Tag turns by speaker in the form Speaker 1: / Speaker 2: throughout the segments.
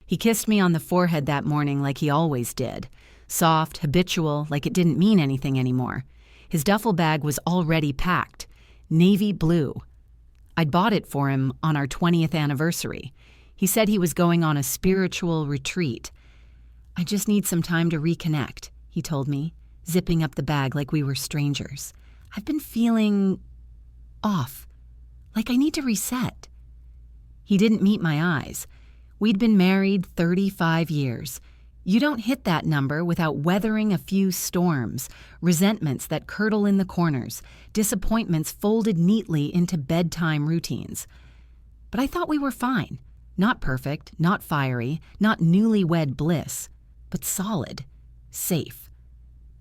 Speaker 1: He kissed me on the forehead that morning like he always did. Soft, habitual, like it didn't mean anything anymore. His duffel bag was already packed. Navy blue. I'd bought it for him on our 20th anniversary. He said he was going on a spiritual retreat. "I just need some time to reconnect," he told me, zipping up the bag like we were strangers. "I've been feeling off, like I need to reset." He didn't meet my eyes. We'd been married 35 years. You don't hit that number without weathering a few storms, resentments that curdle in the corners, disappointments folded neatly into bedtime routines. But I thought we were fine. Not perfect, not fiery, not newlywed bliss, but solid, safe.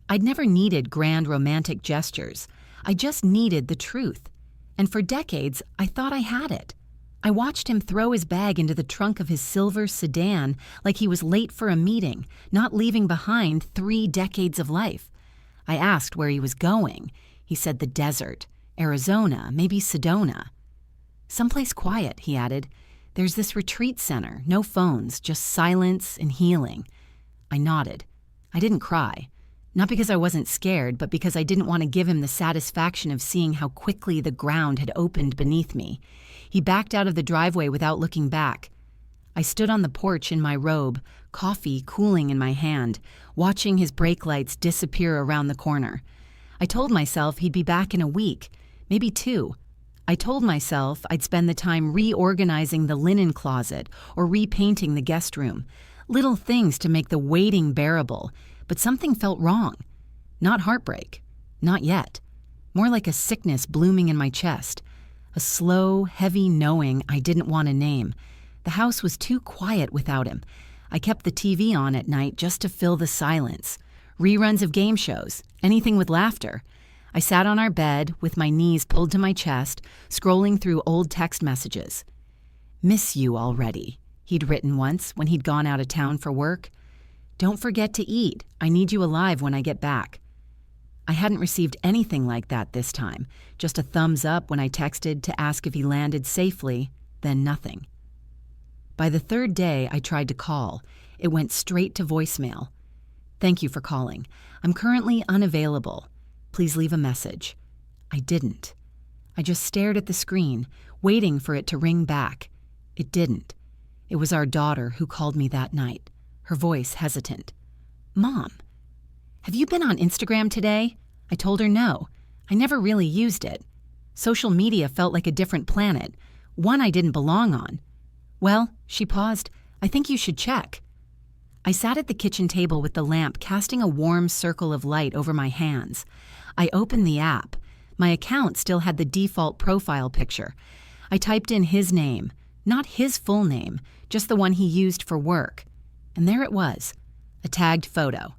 Speaker 1: I'd never needed grand romantic gestures. I just needed the truth. And for decades, I thought I had it. I watched him throw his bag into the trunk of his silver sedan like he was late for a meeting, not leaving behind 3 decades of life. I asked where he was going. He said the desert, Arizona, maybe Sedona. "Someplace quiet," he added. "There's this retreat center, no phones, just silence and healing." I nodded. I didn't cry. Not because I wasn't scared, but because I didn't want to give him the satisfaction of seeing how quickly the ground had opened beneath me. He backed out of the driveway without looking back. I stood on the porch in my robe, coffee cooling in my hand, watching his brake lights disappear around the corner. I told myself he'd be back in a week, maybe 2. I told myself I'd spend the time reorganizing the linen closet or repainting the guest room. Little things to make the waiting bearable, but something felt wrong. Not heartbreak. Not yet. More like a sickness blooming in my chest. A slow, heavy knowing I didn't want to name. The house was too quiet without him. I kept the TV on at night just to fill the silence. Reruns of game shows, anything with laughter. I sat on our bed with my knees pulled to my chest, scrolling through old text messages. "Miss you already," he'd written once when he'd gone out of town for work. "Don't forget to eat. I need you alive when I get back." I hadn't received anything like that this time, just a thumbs up when I texted to ask if he landed safely, then nothing. By the 3rd day I tried to call. It went straight to voicemail. "Thank you for calling. I'm currently unavailable. Please leave a message." I didn't. I just stared at the screen, waiting for it to ring back. It didn't. It was our daughter who called me that night, her voice hesitant. "Mom, have you been on Instagram today?" I told her no. I never really used it. Social media felt like a different planet, one I didn't belong on. "Well," she paused, "I think you should check." I sat at the kitchen table with the lamp casting a warm circle of light over my hands. I opened the app. My account still had the default profile picture. I typed in his name, not his full name, just the one he used for work. And there it was, a tagged photo.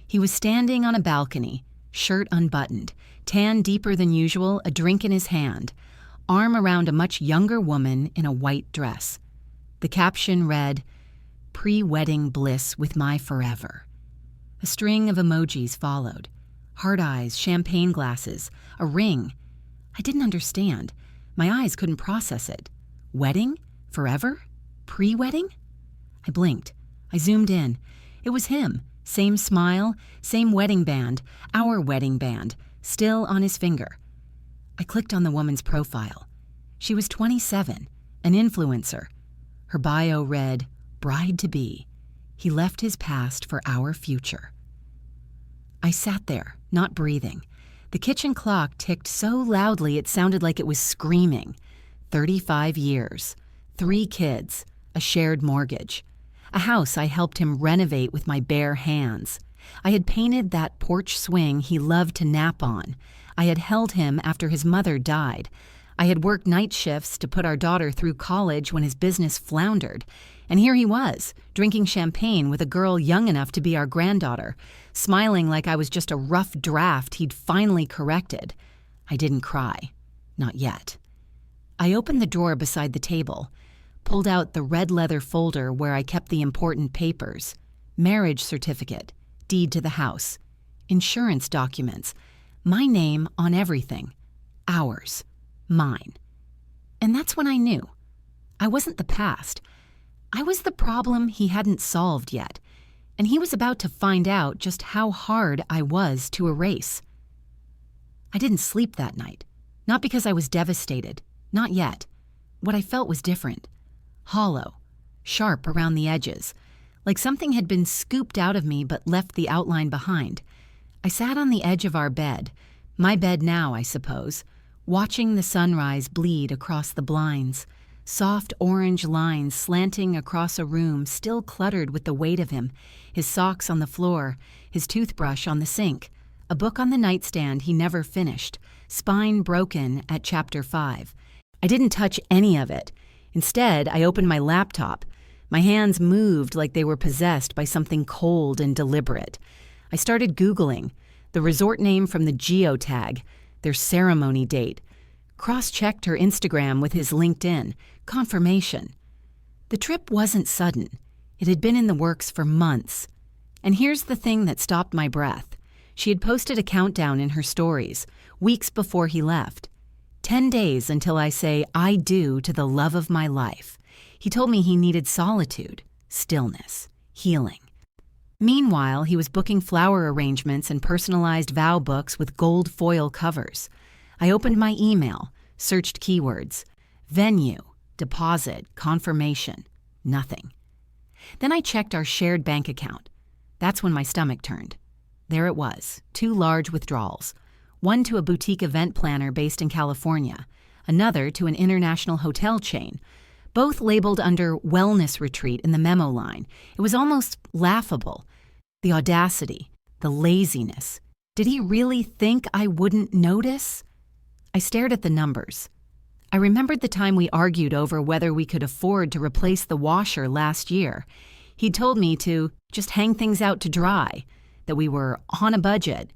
Speaker 1: He was standing on a balcony, shirt unbuttoned, tan deeper than usual, a drink in his hand, arm around a much younger woman in a white dress. The caption read, "Pre-wedding bliss with my forever." A string of emojis followed. Heart eyes, champagne glasses, a ring. I didn't understand. My eyes couldn't process it. Wedding? Forever? Pre-wedding? I blinked. I zoomed in. It was him. Same smile, same wedding band, our wedding band, still on his finger. I clicked on the woman's profile. She was 27, an influencer. Her bio read, "Bride-to-be. He left his past for our future." I sat there, not breathing. The kitchen clock ticked so loudly it sounded like it was screaming. 35 years, 3 kids, a shared mortgage. A house I helped him renovate with my bare hands. I had painted that porch swing he loved to nap on. I had held him after his mother died. I had worked night shifts to put our daughter through college when his business floundered. And here he was, drinking champagne with a girl young enough to be our granddaughter, smiling like I was just a rough draft he'd finally corrected. I didn't cry. Not yet. I opened the drawer beside the table, pulled out the red leather folder where I kept the important papers, marriage certificate, deed to the house, insurance documents, my name on everything, ours, mine. And that's when I knew. I wasn't the past. I was the problem he hadn't solved yet, and he was about to find out just how hard I was to erase. I didn't sleep that night, not because I was devastated, not yet. What I felt was different, hollow, sharp around the edges, like something had been scooped out of me but left the outline behind. I sat on the edge of our bed, my bed now, I suppose, watching the sunrise bleed across the blinds, soft orange lines slanting across a room still cluttered with the weight of him, his socks on the floor, his toothbrush on the sink, a book on the nightstand he never finished, spine broken at chapter 5. I didn't touch any of it. Instead, I opened my laptop. My hands moved like they were possessed by something cold and deliberate. I started Googling the resort name from the geotag, their ceremony date, cross-checked her Instagram with his LinkedIn, confirmation. The trip wasn't sudden. It had been in the works for months. And here's the thing that stopped my breath. She had posted a countdown in her stories, weeks before he left. 10 days until I say I do to the love of my life. He told me he needed solitude, stillness, healing. Meanwhile, he was booking flower arrangements and personalized vow books with gold foil covers. I opened my email, searched keywords. Venue, deposit, confirmation. Nothing. Then I checked our shared bank account. That's when my stomach turned. There it was, 2 large withdrawals. One to a boutique event planner based in California, another to an international hotel chain, both labeled under wellness retreat in the memo line. It was almost laughable. The audacity, the laziness. Did he really think I wouldn't notice? I stared at the numbers. I remembered the time we argued over whether we could afford to replace the washer last year. He'd told me to just hang things out to dry, that we were on a budget.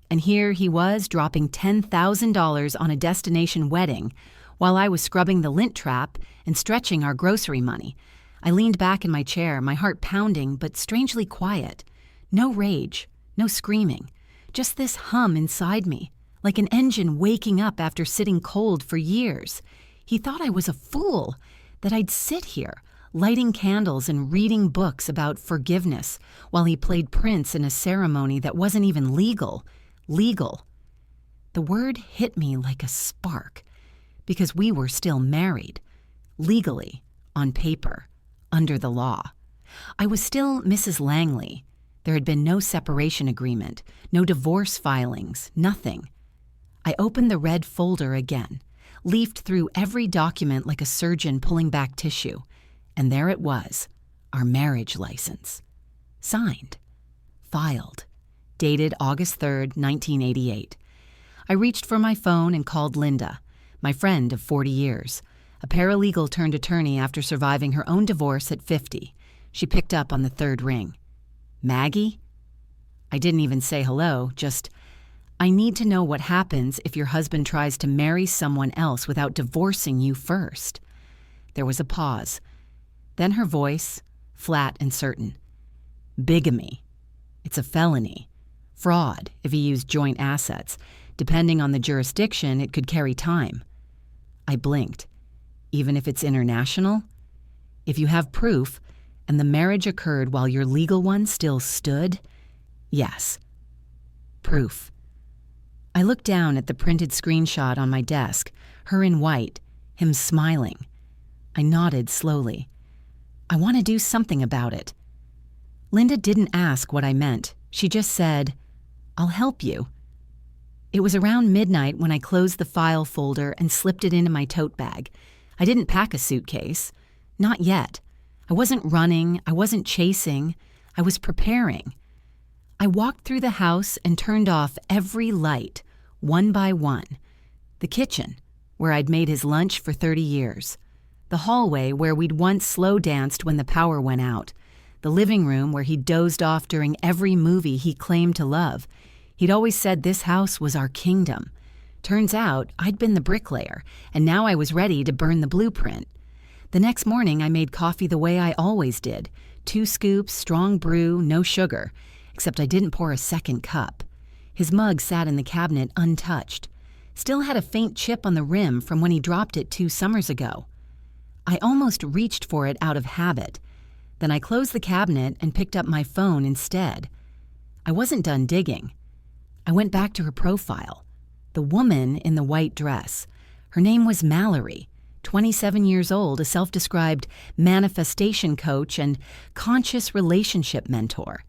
Speaker 1: And here he was dropping $10,000 on a destination wedding while I was scrubbing the lint trap and stretching our grocery money. I leaned back in my chair, my heart pounding but strangely quiet. No rage, no screaming, just this hum inside me, like an engine waking up after sitting cold for years. He thought I was a fool, that I'd sit here, lighting candles and reading books about forgiveness while he played Prince in a ceremony that wasn't even legal. Legal. The word hit me like a spark, because we were still married, legally, on paper, under the law. I was still Mrs. Langley. There had been no separation agreement, no divorce filings, nothing. I opened the red folder again, leafed through every document like a surgeon pulling back tissue, and there it was, our marriage license. Signed. Filed. Dated August 3rd, 1988. I reached for my phone and called Linda, my friend of 40 years, a paralegal turned attorney after surviving her own divorce at 50. She picked up on the 3rd ring. Maggie? I didn't even say hello, just, I need to know what happens if your husband tries to marry someone else without divorcing you first. There was a pause. Then her voice, flat and certain. Bigamy. It's a felony. Fraud, if he used joint assets. Depending on the jurisdiction, it could carry time. I blinked. Even if it's international? If you have proof, and the marriage occurred while your legal one still stood? Yes. Proof. I looked down at the printed screenshot on my desk, her in white, him smiling. I nodded slowly. I want to do something about it. Linda didn't ask what I meant. She just said, I'll help you. It was around midnight when I closed the file folder and slipped it into my tote bag. I didn't pack a suitcase. Not yet. I wasn't running. I wasn't chasing. I was preparing. I walked through the house and turned off every light, one by one. The kitchen, where I'd made his lunch for 30 years. The hallway where we'd once slow danced when the power went out. The living room where he dozed off during every movie he claimed to love. He'd always said this house was our kingdom. Turns out I'd been the bricklayer, and now I was ready to burn the blueprint. The next morning I made coffee the way I always did. 2 scoops, strong brew, no sugar, except I didn't pour a second cup. His mug sat in the cabinet untouched. Still had a faint chip on the rim from when he dropped it 2 summers ago. I almost reached for it out of habit, Then I closed the cabinet and picked up my phone instead. I wasn't done digging. I went back to her profile. The woman in the white dress. Her name was Mallory, 27 years old, a self-described manifestation coach and conscious relationship mentor.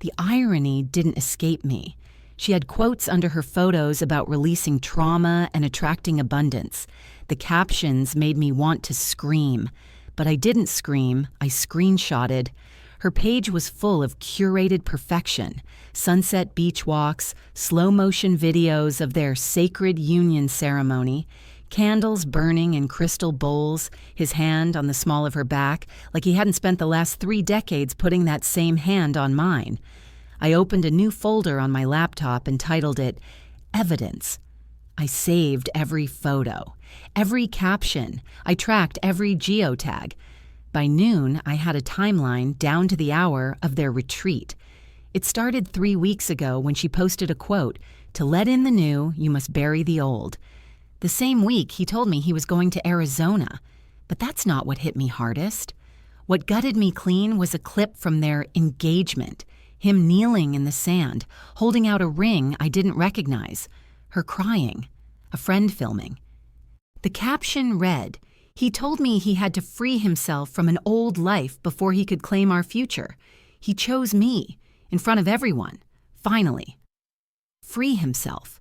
Speaker 1: The irony didn't escape me. She had quotes under her photos about releasing trauma and attracting abundance. The captions made me want to scream. But I didn't scream, I screenshotted. Her page was full of curated perfection, sunset beach walks, slow-motion videos of their sacred union ceremony, candles burning in crystal bowls, his hand on the small of her back, like he hadn't spent the last 3 decades putting that same hand on mine. I opened a new folder on my laptop and titled it Evidence. I saved every photo, every caption. I tracked every geotag. By noon, I had a timeline down to the hour of their retreat. It started 3 weeks ago when she posted a quote, "To let in the new, you must bury the old." The same week, he told me he was going to Arizona. But that's not what hit me hardest. What gutted me clean was a clip from their engagement, him kneeling in the sand, holding out a ring I didn't recognize, her crying, a friend filming. The caption read, "He told me he had to free himself from an old life before he could claim our future. He chose me, in front of everyone, finally." Free himself,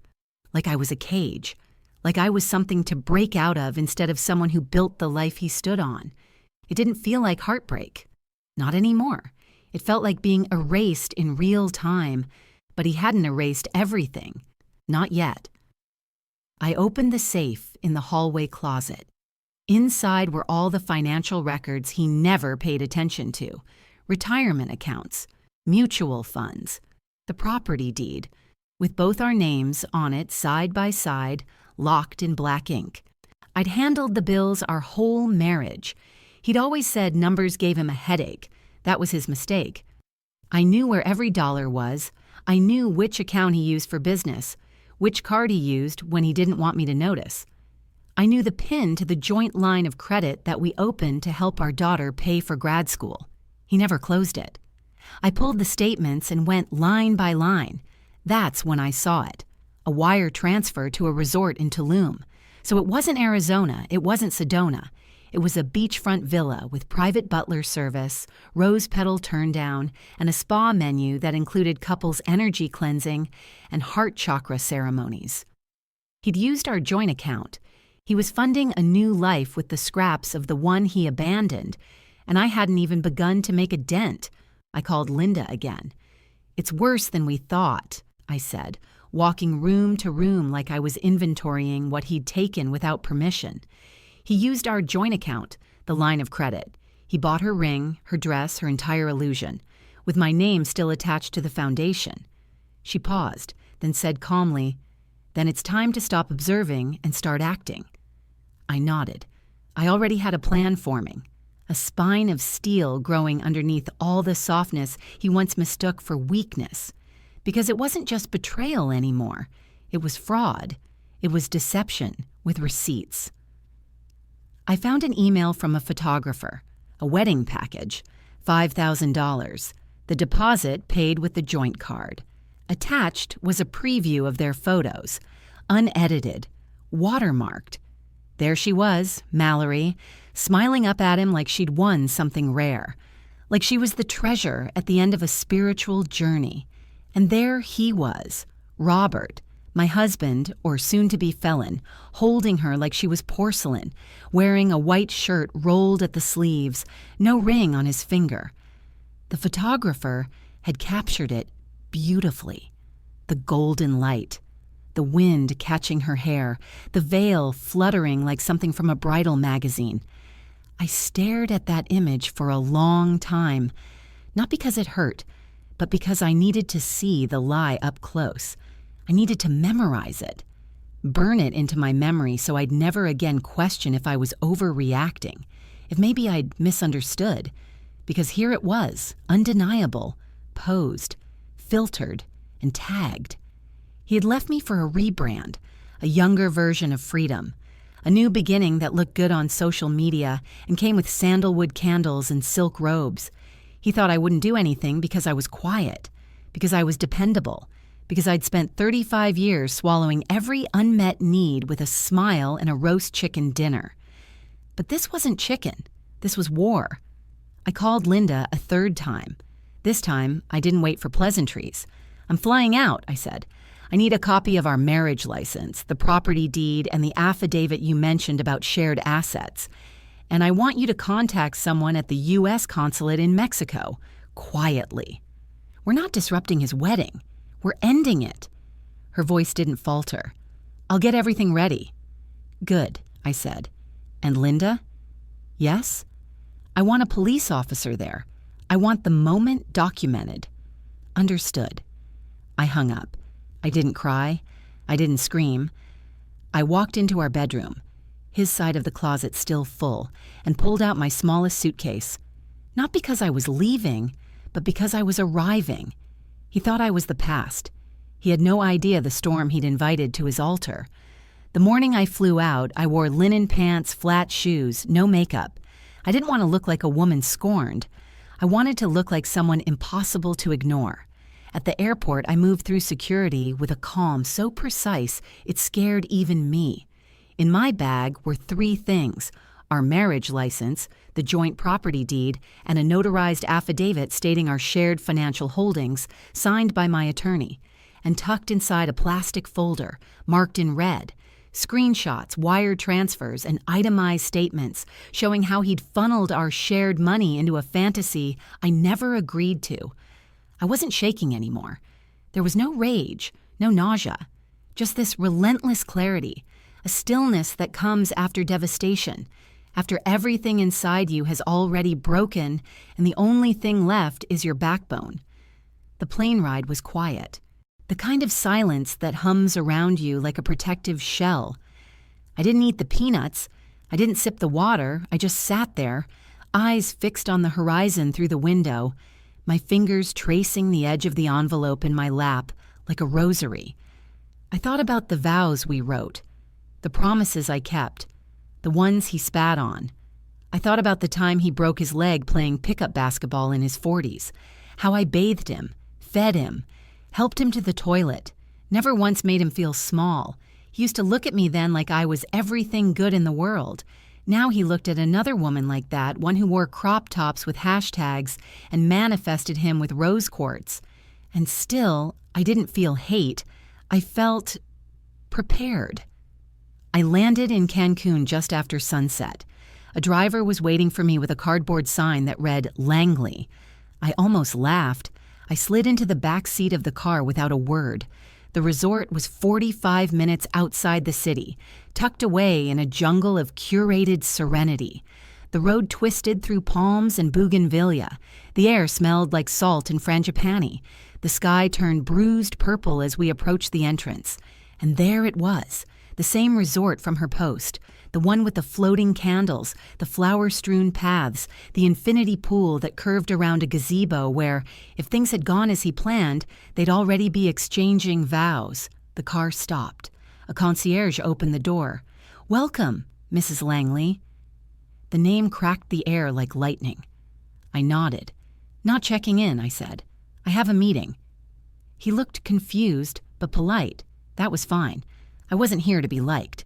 Speaker 1: like I was a cage, like I was something to break out of instead of someone who built the life he stood on. It didn't feel like heartbreak. Not anymore. It felt like being erased in real time, but he hadn't erased everything. Not yet. I opened the safe in the hallway closet. Inside were all the financial records he never paid attention to. Retirement accounts, mutual funds, the property deed, with both our names on it side by side, locked in black ink. I'd handled the bills our whole marriage. He'd always said numbers gave him a headache. That was his mistake. I knew where every dollar was. I knew which account he used for business, which card he used when he didn't want me to notice. I knew the PIN to the joint line of credit that we opened to help our daughter pay for grad school. He never closed it. I pulled the statements and went line by line. That's when I saw it. A wire transfer to a resort in Tulum. So it wasn't Arizona, it wasn't Sedona. It was a beachfront villa with private butler service, rose petal turndown, and a spa menu that included couples' energy cleansing and heart chakra ceremonies. He'd used our joint account. He was funding a new life with the scraps of the one he abandoned, and I hadn't even begun to make a dent. I called Linda again. "It's worse than we thought," I said, walking room to room like I was inventorying what he'd taken without permission. He used our joint account, the line of credit. He bought her ring, her dress, her entire illusion, with my name still attached to the foundation. She paused, then said calmly, "Then it's time to stop observing and start acting." I nodded. I already had a plan forming, a spine of steel growing underneath all the softness he once mistook for weakness. Because it wasn't just betrayal anymore. It was fraud. It was deception with receipts. I found an email from a photographer, a wedding package, $5,000, the deposit paid with the joint card. Attached was a preview of their photos, unedited, watermarked. There she was, Mallory, smiling up at him like she'd won something rare, like she was the treasure at the end of a spiritual journey. And there he was, Robert, my husband, or soon-to-be felon, holding her like she was porcelain, wearing a white shirt rolled at the sleeves, no ring on his finger. The photographer had captured it beautifully. The golden light, the wind catching her hair, the veil fluttering like something from a bridal magazine. I stared at that image for a long time, not because it hurt, but because I needed to see the lie up close. I needed to memorize it, burn it into my memory so I'd never again question if I was overreacting, if maybe I'd misunderstood, because here it was, undeniable, posed, filtered, and tagged. He had left me for a rebrand, a younger version of freedom, A new beginning that looked good on social media and came with sandalwood candles and silk robes. He thought I wouldn't do anything because I was quiet, because I was dependable, because I'd spent 35 years swallowing every unmet need with a smile and a roast chicken dinner. But this wasn't chicken. This was war. I called Linda a third time. This time, I didn't wait for pleasantries. "I'm flying out," I said. "I need a copy of our marriage license, the property deed, and the affidavit you mentioned about shared assets. And I want you to contact someone at the U.S. consulate in Mexico, quietly. We're not disrupting his wedding. We're ending it." Her voice didn't falter. "I'll get everything ready." "Good," I said. "And Linda?" "Yes?" "I want a police officer there. I want the moment documented." "Understood." I hung up. I didn't cry. I didn't scream. I walked into our bedroom, his side of the closet still full, and pulled out my smallest suitcase. Not because I was leaving, but because I was arriving. He thought I was the past. He had no idea the storm he'd invited to his altar. The morning I flew out, I wore linen pants, flat shoes, no makeup. I didn't want to look like a woman scorned. I wanted to look like someone impossible to ignore. At the airport, I moved through security with a calm so precise it scared even me. In my bag were 3 things: our marriage license, the joint property deed, and a notarized affidavit stating our shared financial holdings, signed by my attorney. And tucked inside a plastic folder, marked in red, screenshots, wire transfers, and itemized statements showing how he'd funneled our shared money into a fantasy I never agreed to. I wasn't shaking anymore. There was no rage, no nausea, just this relentless clarity, a stillness that comes after devastation, after everything inside you has already broken and the only thing left is your backbone. The plane ride was quiet, the kind of silence that hums around you like a protective shell. I didn't eat the peanuts. I didn't sip the water. I just sat there, eyes fixed on the horizon through the window, my fingers tracing the edge of the envelope in my lap like a rosary. I thought about the vows we wrote, the promises I kept, the ones he spat on. I thought about the time he broke his leg playing pickup basketball in his 40s, how I bathed him, fed him, helped him to the toilet, never once made him feel small. He used to look at me then like I was everything good in the world. Now he looked at another woman like that, one who wore crop tops with hashtags and manifested him with rose quartz. And still, I didn't feel hate. I felt prepared. I landed in Cancun just after sunset. A driver was waiting for me with a cardboard sign that read Langley. I almost laughed. I slid into the back seat of the car without a word. The resort was 45 minutes outside the city, tucked away in a jungle of curated serenity. The road twisted through palms and bougainvillea. The air smelled like salt and frangipani. The sky turned bruised purple as we approached the entrance. And there it was, the same resort from her post, the one with the floating candles, the flower-strewn paths, the infinity pool that curved around a gazebo where, if things had gone as he planned, they'd already be exchanging vows. The car stopped. A concierge opened the door. "Welcome, Mrs. Langley." The name cracked the air like lightning. I nodded. "Not checking in," I said. "I have a meeting." He looked confused, but polite. That was fine. I wasn't here to be liked.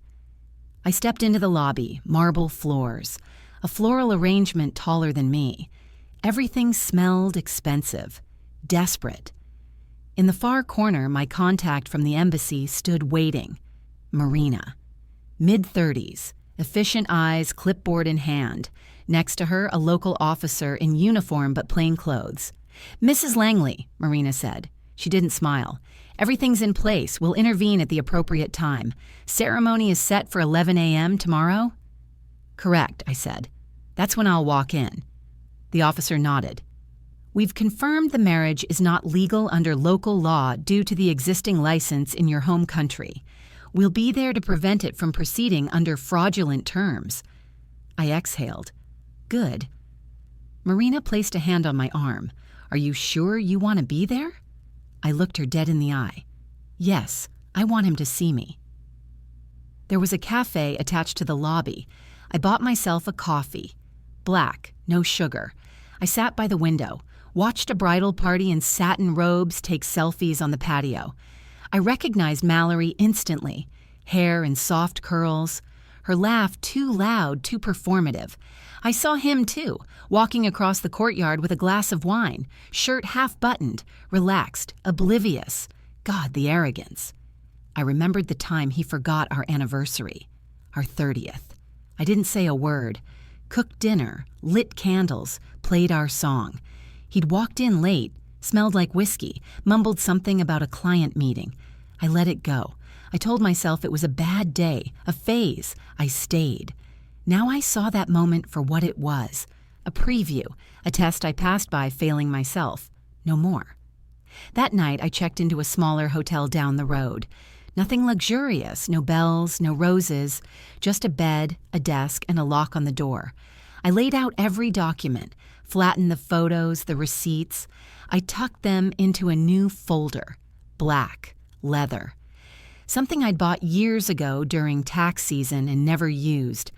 Speaker 1: I stepped into the lobby, marble floors, a floral arrangement taller than me. Everything smelled expensive, desperate. In the far corner, my contact from the embassy stood waiting. Marina. Mid-30s, efficient eyes, clipboard in hand. Next to her, a local officer in uniform but plain clothes. "Mrs. Langley," Marina said. She didn't smile. "Everything's in place. We'll intervene at the appropriate time. Ceremony is set for 11 a.m. tomorrow?" "Correct," I said. "That's when I'll walk in." The officer nodded. "We've confirmed the marriage is not legal under local law due to the existing license in your home country. We'll be there to prevent it from proceeding under fraudulent terms." I exhaled. "Good." Marina placed a hand on my arm. "Are you sure you want to be there?" I looked her dead in the eye. "Yes, I want him to see me." There was a cafe attached to the lobby. I bought myself a coffee. Black, no sugar. I sat by the window, watched a bridal party in satin robes take selfies on the patio. I recognized Mallory instantly. Hair in soft curls. Her laugh too loud, too performative. I saw him too, walking across the courtyard with a glass of wine, shirt half buttoned, relaxed, oblivious. God, the arrogance. I remembered the time he forgot our anniversary, our 30th. I didn't say a word. Cooked dinner, lit candles, played our song. He'd walked in late, smelled like whiskey, mumbled something about a client meeting. I let it go. I told myself it was a bad day, a phase. I stayed. Now I saw that moment for what it was. A preview, a test I passed by failing myself. No more. That night I checked into a smaller hotel down the road. Nothing luxurious, no bells, no roses, just a bed, a desk, and a lock on the door. I laid out every document, flattened the photos, the receipts. I tucked them into a new folder. Black, leather. Something I'd bought years ago during tax season and never used.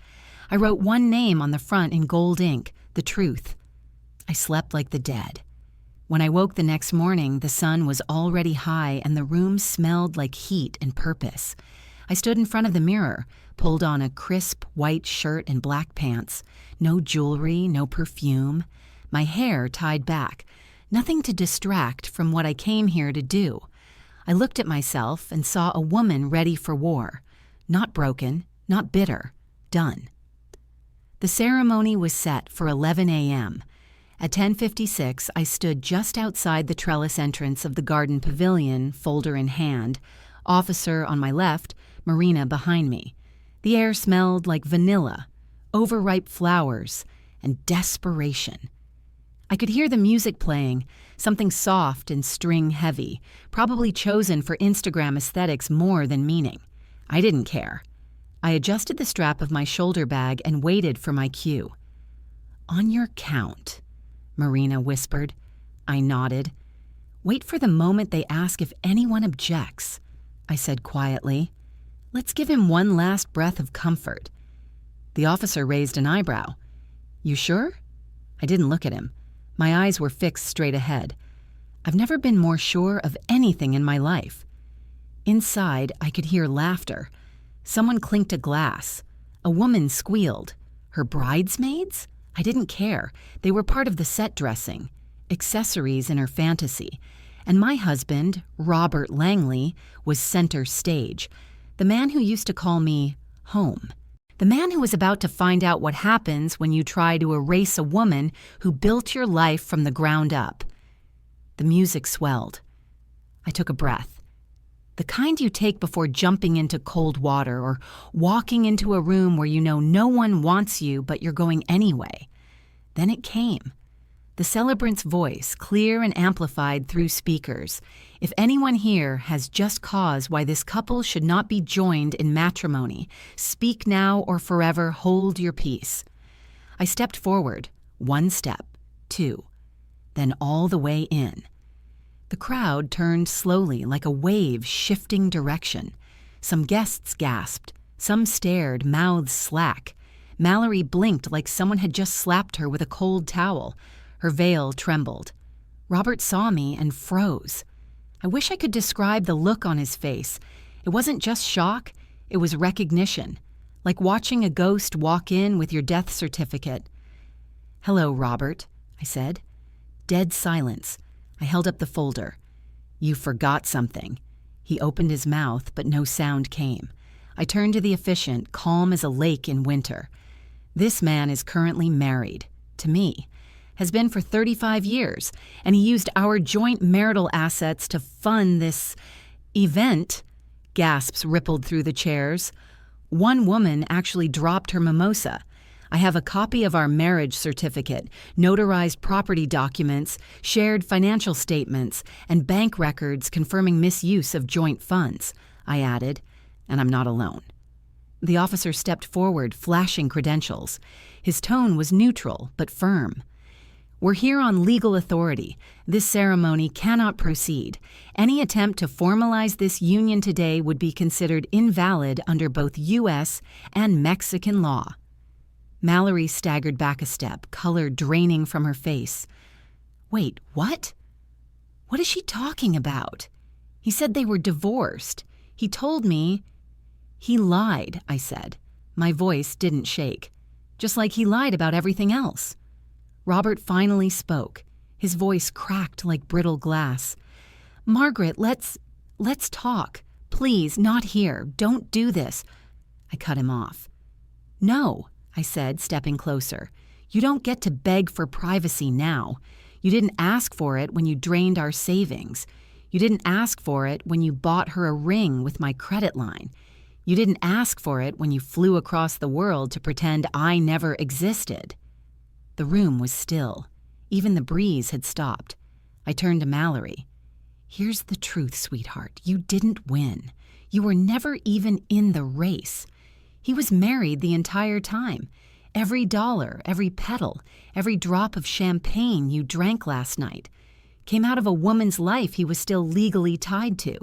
Speaker 1: I wrote one name on the front in gold ink, The Truth. I slept like the dead. When I woke the next morning, the sun was already high and the room smelled like heat and purpose. I stood in front of the mirror, pulled on a crisp white shirt and black pants. No jewelry, no perfume. My hair tied back. Nothing to distract from what I came here to do. I looked at myself and saw a woman ready for war. Not broken, not bitter. Done. The ceremony was set for 11 a.m. At 10:56, I stood just outside the trellis entrance of the garden pavilion, folder in hand, officer on my left, Marina behind me. The air smelled like vanilla, overripe flowers, and desperation. I could hear the music playing, something soft and string-heavy, probably chosen for Instagram aesthetics more than meaning. I didn't care. I adjusted the strap of my shoulder bag and waited for my cue. "On your count," Marina whispered. I nodded. "Wait for the moment they ask if anyone objects," I said quietly. "Let's give him one last breath of comfort." The officer raised an eyebrow. "You sure?" I didn't look at him. My eyes were fixed straight ahead. I've never been more sure of anything in my life. Inside, I could hear laughter. Someone clinked a glass. A woman squealed. Her bridesmaids? I didn't care. They were part of the set dressing, accessories in her fantasy. And my husband, Robert Langley, was center stage, the man who used to call me home. The man who was about to find out what happens when you try to erase a woman who built your life from the ground up. The music swelled. I took a breath. The kind you take before jumping into cold water or walking into a room where you know no one wants you but you're going anyway. Then it came. The celebrant's voice, clear and amplified through speakers. If anyone here has just cause why this couple should not be joined in matrimony, speak now or forever hold your peace. I stepped forward, 1 step, 2, then all the way in. The crowd turned slowly like a wave shifting direction. Some guests gasped, some stared, mouths slack. Mallory blinked like someone had just slapped her with a cold towel. Her veil trembled. Robert saw me and froze. I wish I could describe the look on his face. It wasn't just shock, it was recognition, like watching a ghost walk in with your death certificate. "Hello, Robert," I said. Dead silence. I held up the folder. "You forgot something." He opened his mouth, but no sound came. I turned to the officiant, calm as a lake in winter. "This man is currently married. To me. Has been for 35 years, and he used our joint marital assets to fund this event." Gasps rippled through the chairs. One woman actually dropped her mimosa. I have a copy of our marriage certificate, notarized property documents, shared financial statements, and bank records confirming misuse of joint funds, I added, and I'm not alone. The officer stepped forward, flashing credentials. His tone was neutral but firm. We're here on legal authority. This ceremony cannot proceed. Any attempt to formalize this union today would be considered invalid under both U.S. and Mexican law." Mallory staggered back a step, color draining from her face. "Wait, what? What is she talking about? He said they were divorced. He told me—" "He lied," I said. My voice didn't shake. Just like he lied about everything else. Robert finally spoke. His voice cracked like brittle glass. "Margaret, let's talk. Please, not here. Don't do this." I cut him off. "No," I said, stepping closer. "You don't get to beg for privacy now. You didn't ask for it when you drained our savings. You didn't ask for it when you bought her a ring with my credit line. You didn't ask for it when you flew across the world to pretend I never existed." The room was still. Even the breeze had stopped. I turned to Mallory. "Here's the truth, sweetheart. You didn't win. You were never even in the race. He was married the entire time. Every dollar, every petal, every drop of champagne you drank last night came out of a woman's life he was still legally tied to.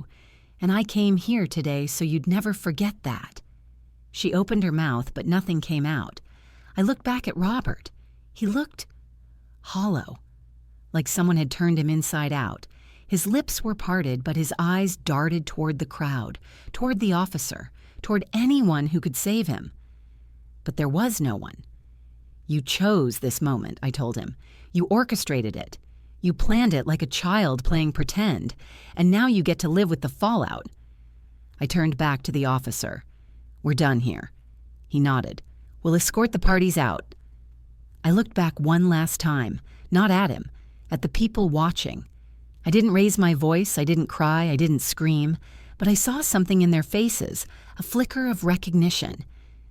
Speaker 1: And I came here today so you'd never forget that." She opened her mouth, but nothing came out. I looked back at Robert. He looked hollow, like someone had turned him inside out. His lips were parted, but his eyes darted toward the crowd, toward the officer, toward anyone who could save him. But there was no one. "You chose this moment," I told him. "You orchestrated it. You planned it like a child playing pretend, and now you get to live with the fallout." I turned back to the officer. "We're done here." He nodded. "We'll escort the parties out." I looked back one last time, not at him, at the people watching. I didn't raise my voice, I didn't cry, I didn't scream, but I saw something in their faces, a flicker of recognition.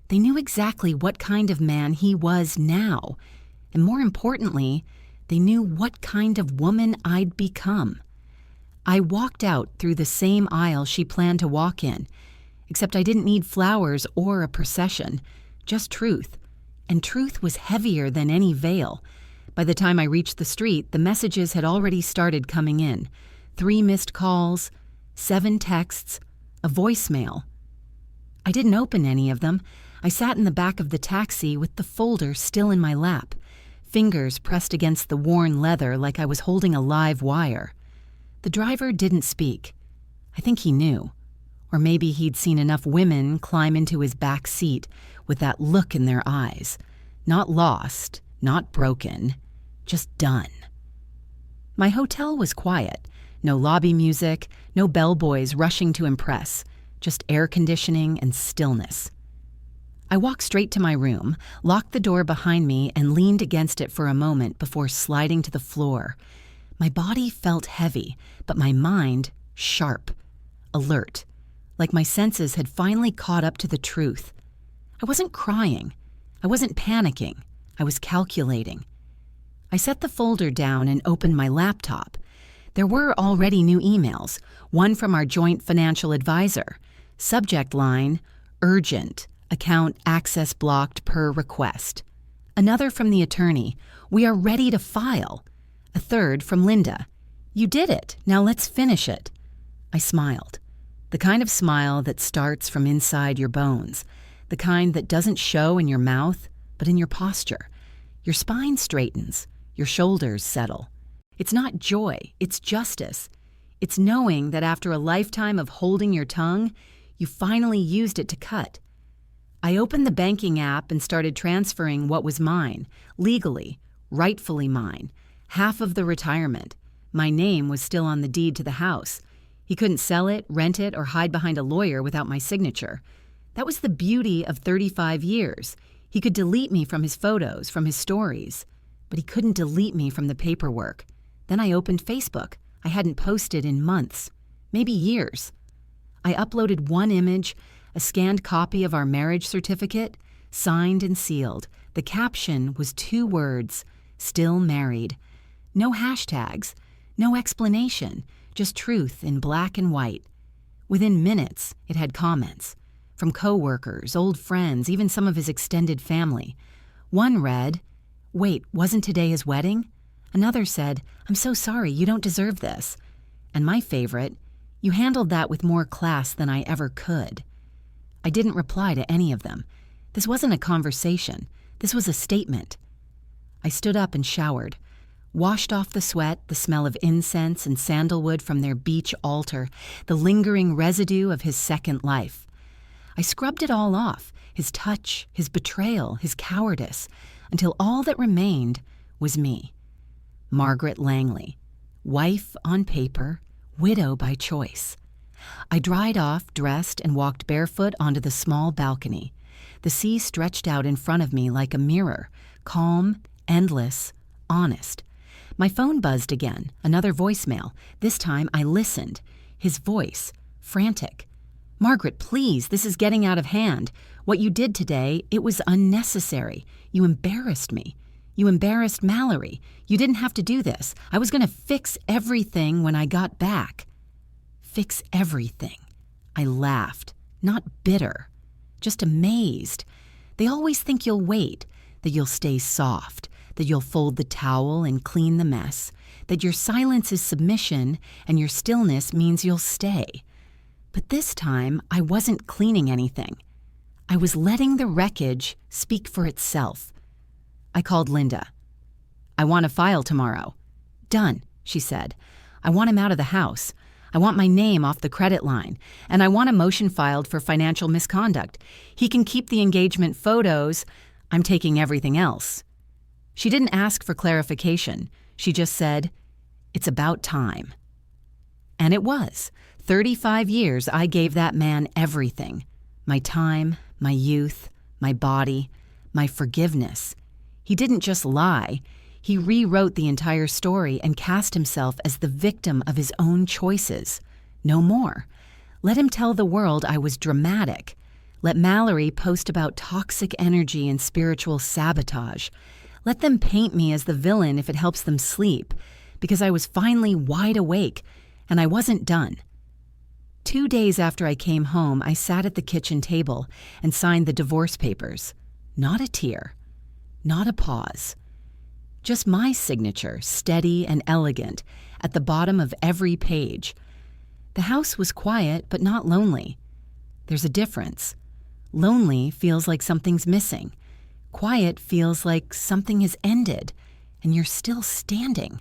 Speaker 1: They knew exactly what kind of man he was now, and more importantly, they knew what kind of woman I'd become. I walked out through the same aisle she planned to walk in, except I didn't need flowers or a procession, just truth. And truth was heavier than any veil. By the time I reached the street, the messages had already started coming in. 3 missed calls, 7 texts, a voicemail. I didn't open any of them. I sat in the back of the taxi with the folder still in my lap, fingers pressed against the worn leather like I was holding a live wire. The driver didn't speak. I think he knew. Or maybe he'd seen enough women climb into his back seat with that look in their eyes. Not lost, not broken, just done. My hotel was quiet. No lobby music, no bellboys rushing to impress, just air conditioning and stillness. I walked straight to my room, locked the door behind me, and leaned against it for a moment before sliding to the floor. My body felt heavy, but my mind sharp, alert, like my senses had finally caught up to the truth. I wasn't crying. I wasn't panicking. I was calculating. I set the folder down and opened my laptop. There were already new emails, one from our joint financial advisor. Subject line, urgent, account access blocked per request. Another from the attorney, we are ready to file. A third from Linda, you did it, now let's finish it. I smiled. The kind of smile that starts from inside your bones. The kind that doesn't show in your mouth, but in your posture. Your spine straightens, your shoulders settle. It's not joy, it's justice. It's knowing that after a lifetime of holding your tongue, you finally used it to cut. I opened the banking app and started transferring what was mine, legally, rightfully mine, half of the retirement. My name was still on the deed to the house. He couldn't sell it, rent it, or hide behind a lawyer without my signature. That was the beauty of 35 years. He could delete me from his photos, from his stories, but he couldn't delete me from the paperwork. Then I opened Facebook. I hadn't posted in months, maybe years. I uploaded one image, a scanned copy of our marriage certificate, signed and sealed. The caption was 2 words, still married. No hashtags, no explanation, just truth in black and white. Within minutes, it had comments. From coworkers, old friends, even some of his extended family. One read, "Wait, wasn't today his wedding?" Another said, "I'm so sorry, you don't deserve this." And my favorite, "You handled that with more class than I ever could." I didn't reply to any of them. This wasn't a conversation. This was a statement. I stood up and showered, washed off the sweat, the smell of incense and sandalwood from their beach altar, the lingering residue of his second life. I scrubbed it all off, his touch, his betrayal, his cowardice, until all that remained was me. Margaret Langley, wife on paper, widow by choice. I dried off, dressed, and walked barefoot onto the small balcony. The sea stretched out in front of me like a mirror, calm, endless, honest. My phone buzzed again, another voicemail. This time I listened. His voice, frantic. "Margaret, please, this is getting out of hand. What you did today, it was unnecessary. You embarrassed me. You embarrassed Mallory. You didn't have to do this. I was going to fix everything when I got back." Fix everything. I laughed, not bitter, just amazed. They always think you'll wait, that you'll stay soft, that you'll fold the towel and clean the mess, that your silence is submission and your stillness means you'll stay. But this time, I wasn't cleaning anything. I was letting the wreckage speak for itself. I called Linda. "I want a file tomorrow." "Done," she said. "I want him out of the house. I want my name off the credit line, and I want a motion filed for financial misconduct. He can keep the engagement photos. I'm taking everything else." She didn't ask for clarification. She just said, "It's about time." And it was. 35 years I gave that man everything. My time, my youth, my body, my forgiveness. He didn't just lie. He rewrote the entire story and cast himself as the victim of his own choices. No more. Let him tell the world I was dramatic. Let Mallory post about toxic energy and spiritual sabotage. Let them paint me as the villain if it helps them sleep, because I was finally wide awake, and I wasn't done. 2 days after I came home, I sat at the kitchen table and signed the divorce papers. Not a tear. Not a pause. Just my signature, steady and elegant, at the bottom of every page. The house was quiet, but not lonely. There's a difference. Lonely feels like something's missing. Quiet feels like something has ended, and you're still standing.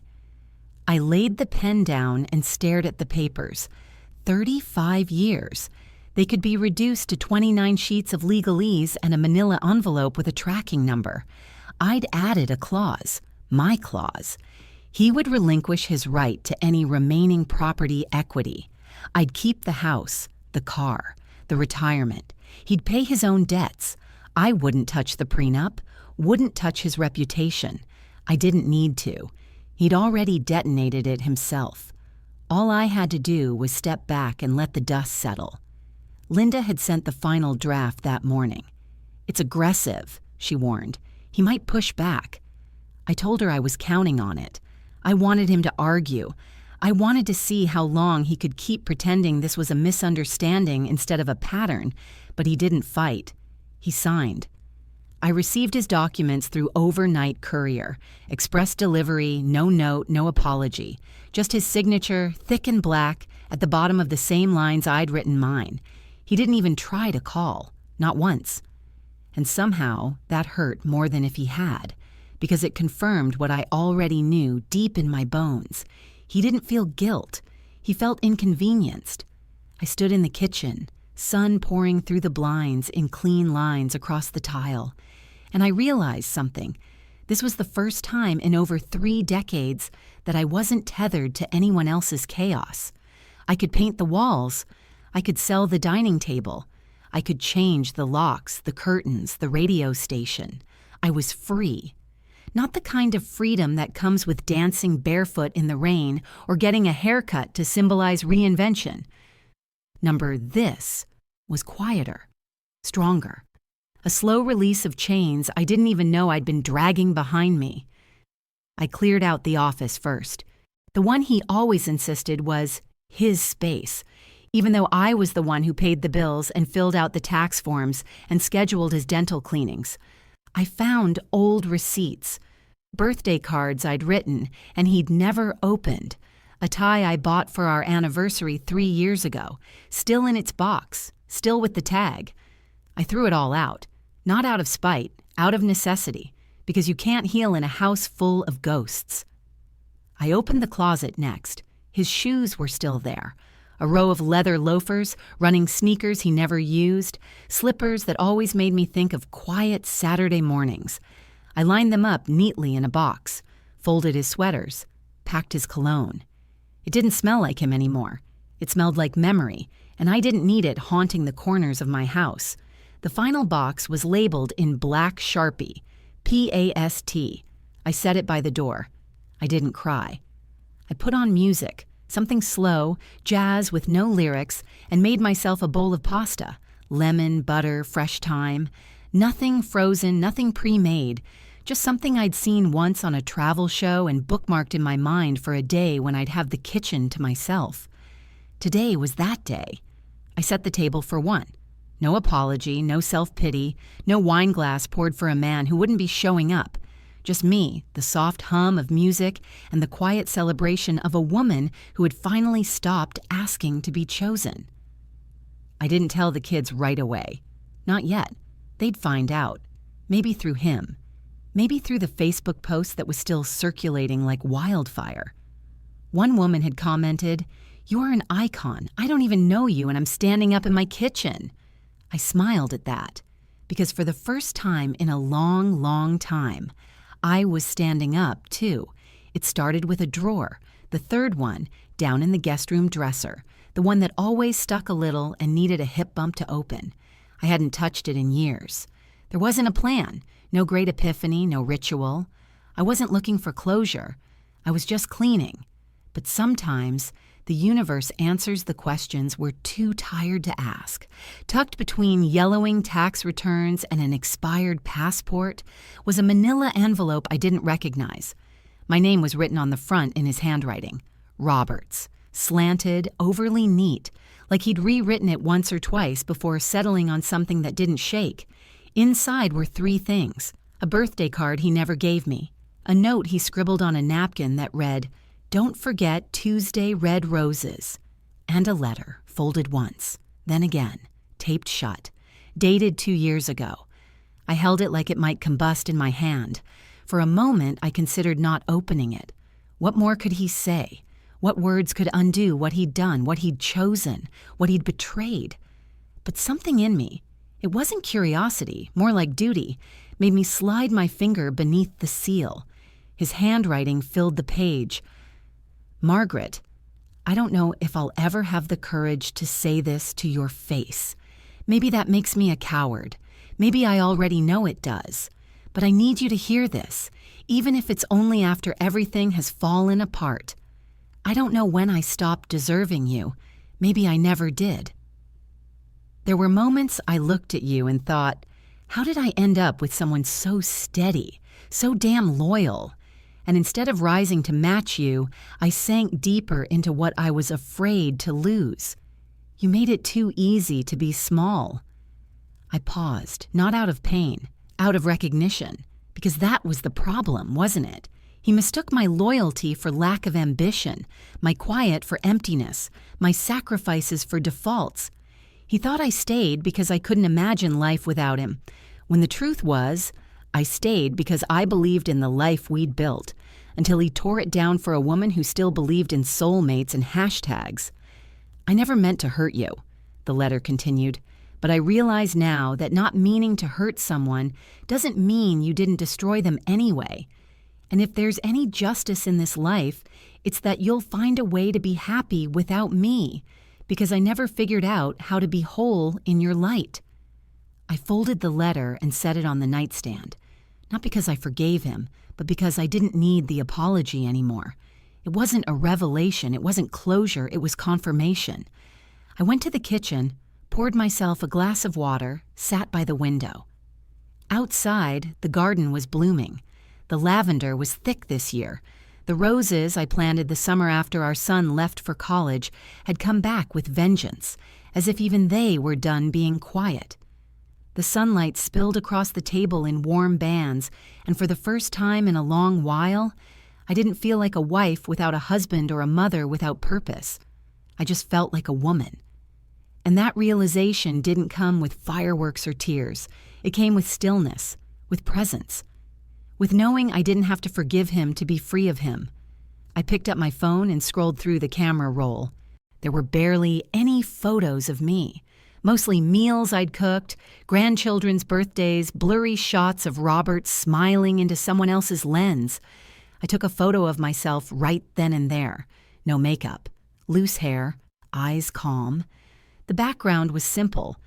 Speaker 1: I laid the pen down and stared at the papers. 35 years. They could be reduced to 29 sheets of legalese and a manila envelope with a tracking number. I'd added a clause. My clause. He would relinquish his right to any remaining property equity. I'd keep the house, the car, the retirement. He'd pay his own debts. I wouldn't touch the prenup, wouldn't touch his reputation. I didn't need to. He'd already detonated it himself. All I had to do was step back and let the dust settle. Linda had sent the final draft that morning. "It's aggressive," she warned. "He might push back." I told her I was counting on it. I wanted him to argue. I wanted to see how long he could keep pretending this was a misunderstanding instead of a pattern, but he didn't fight. He signed. I received his documents through overnight courier, express delivery, no note, no apology. Just his signature, thick and black, at the bottom of the same lines I'd written mine. He didn't even try to call, not once. And somehow that hurt more than if he had, because it confirmed what I already knew deep in my bones. He didn't feel guilt. He felt inconvenienced. I stood in the kitchen, sun pouring through the blinds in clean lines across the tile. And I realized something. This was the first time in over 3 decades that I wasn't tethered to anyone else's chaos. I could paint the walls. I could sell the dining table. I could change the locks, the curtains, the radio station. I was free. Not the kind of freedom that comes with dancing barefoot in the rain or getting a haircut to symbolize reinvention. This was quieter, stronger. A slow release of chains I didn't even know I'd been dragging behind me. I cleared out the office first. The one he always insisted was his space, even though I was the one who paid the bills and filled out the tax forms and scheduled his dental cleanings. I found old receipts, Birthday cards I'd written and he'd never opened. A tie I bought for our anniversary 3 years ago, still in its box, still with the tag. I threw it all out, not out of spite, out of necessity, because you can't heal in a house full of ghosts. I opened the closet next. His shoes were still there. A row of leather loafers, running sneakers he never used, slippers that always made me think of quiet Saturday mornings. I lined them up neatly in a box, folded his sweaters, packed his cologne. It didn't smell like him anymore. It smelled like memory, and I didn't need it haunting the corners of my house. The final box was labeled in black Sharpie, P-A-S-T. I set it by the door. I didn't cry. I put on music, something slow, jazz with no lyrics, and made myself a bowl of pasta. Lemon, butter, fresh thyme. Nothing frozen, nothing pre-made. Just something I'd seen once on a travel show and bookmarked in my mind for a day when I'd have the kitchen to myself. Today was that day. I set the table for one. No apology, no self-pity, no wine glass poured for a man who wouldn't be showing up. Just me, the soft hum of music, and the quiet celebration of a woman who had finally stopped asking to be chosen. I didn't tell the kids right away. Not yet. They'd find out. Maybe through him. Maybe through the Facebook post that was still circulating like wildfire. One woman had commented, "You're an icon. I don't even know you, and I'm standing up in my kitchen." I smiled at that, because for the first time in a long, long time, I was standing up, too. It started with a drawer, the third one, down in the guest room dresser, the one that always stuck a little and needed a hip bump to open. I hadn't touched it in years. There wasn't a plan, no great epiphany, no ritual. I wasn't looking for closure. I was just cleaning. But sometimes the universe answers the questions we're too tired to ask. Tucked between yellowing tax returns and an expired passport was a manila envelope I didn't recognize. My name was written on the front in his handwriting. Roberts. Slanted, overly neat, like he'd rewritten it once or twice before settling on something that didn't shake. Inside were 3 things. A birthday card he never gave me. A note he scribbled on a napkin that read, "Don't forget Tuesday red roses." And a letter, folded once, then again, taped shut, dated 2 years ago. I held it like it might combust in my hand. For a moment, I considered not opening it. What more could he say? What words could undo what he'd done, what he'd chosen, what he'd betrayed? But something in me, it wasn't curiosity, more like duty, made me slide my finger beneath the seal. His handwriting filled the page. "Margaret, I don't know if I'll ever have the courage to say this to your face. Maybe that makes me a coward. Maybe I already know it does. But I need you to hear this, even if it's only after everything has fallen apart. I don't know when I stopped deserving you. Maybe I never did." There were moments I looked at you and thought, how did I end up with someone so steady, so damn loyal? And instead of rising to match you, I sank deeper into what I was afraid to lose. You made it too easy to be small. I paused, not out of pain, out of recognition, because that was the problem, wasn't it? He mistook my loyalty for lack of ambition, my quiet for emptiness, my sacrifices for defaults. He thought I stayed because I couldn't imagine life without him, when the truth was, I stayed because I believed in the life we'd built, until he tore it down for a woman who still believed in soulmates and hashtags. "I never meant to hurt you," the letter continued, "but I realize now that not meaning to hurt someone doesn't mean you didn't destroy them anyway. And if there's any justice in this life, it's that you'll find a way to be happy without me, because I never figured out how to be whole in your light." I folded the letter and set it on the nightstand, not because I forgave him, but because I didn't need the apology anymore. It wasn't a revelation, it wasn't closure, it was confirmation. I went to the kitchen, poured myself a glass of water, sat by the window. Outside, the garden was blooming. The lavender was thick this year. The roses I planted the summer after our son left for college had come back with vengeance, as if even they were done being quiet. The sunlight spilled across the table in warm bands, and for the first time in a long while, I didn't feel like a wife without a husband or a mother without purpose. I just felt like a woman. And that realization didn't come with fireworks or tears. It came with stillness, with presence, with knowing I didn't have to forgive him to be free of him. I picked up my phone and scrolled through the camera roll. There were barely any photos of me. Mostly meals I'd cooked, grandchildren's birthdays, blurry shots of Robert smiling into someone else's lens. I took a photo of myself right then and there. No makeup, loose hair, eyes calm. The background was simple.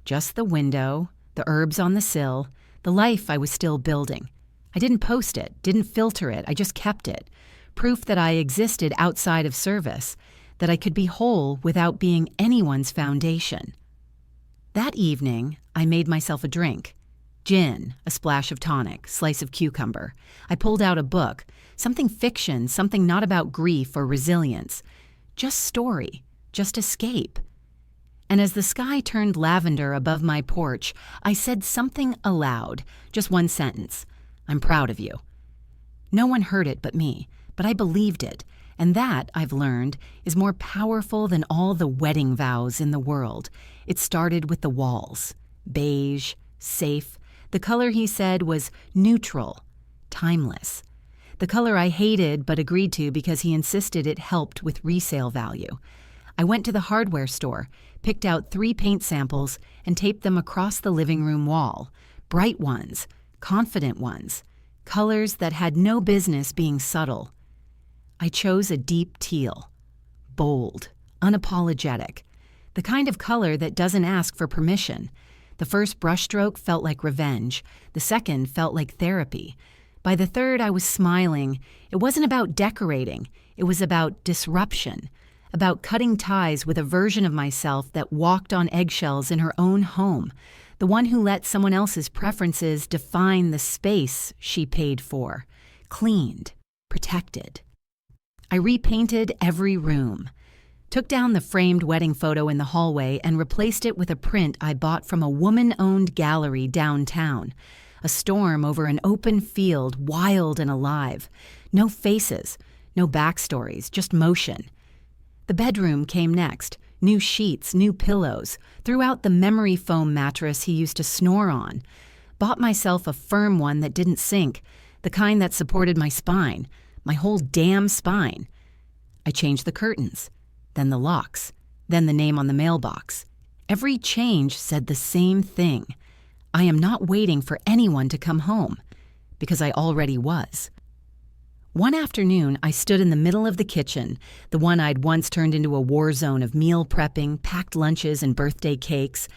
Speaker 1: Just the window, the herbs on the sill, the life I was still building. I didn't post it, didn't filter it, I just kept it. Proof that I existed outside of service, that I could be whole without being anyone's foundation. That evening, I made myself a drink. Gin, a splash of tonic, slice of cucumber. I pulled out a book, something fiction, something not about grief or resilience. Just story, just escape. And as the sky turned lavender above my porch, I said something aloud, just one sentence. I'm proud of you. No one heard it but me, but I believed it. And that, I've learned, is more powerful than all the wedding vows in the world. It started with the walls. Beige, safe. The color he said was neutral, timeless. The color I hated but agreed to because he insisted it helped with resale value. I went to the hardware store, picked out 3 paint samples, and taped them across the living room wall. Bright ones, confident ones, colors that had no business being subtle. I chose a deep teal, bold, unapologetic, the kind of color that doesn't ask for permission. The first brushstroke felt like revenge. The second felt like therapy. By the third, I was smiling. It wasn't about decorating. It was about disruption, about cutting ties with a version of myself that walked on eggshells in her own home, the one who let someone else's preferences define the space she paid for, cleaned, protected. I repainted every room, took down the framed wedding photo in the hallway and replaced it with a print I bought from a woman-owned gallery downtown. A storm over an open field, wild and alive. No faces, no backstories, just motion. The bedroom came next. New sheets, new pillows. Threw out the memory foam mattress he used to snore on. Bought myself a firm one that didn't sink, the kind that supported my spine. My whole damn spine. I changed the curtains, then the locks, then the name on the mailbox. Every change said the same thing. I am not waiting for anyone to come home, because I already was. One afternoon, I stood in the middle of the kitchen, the one I'd once turned into a war zone of meal prepping, packed lunches, and birthday cakes,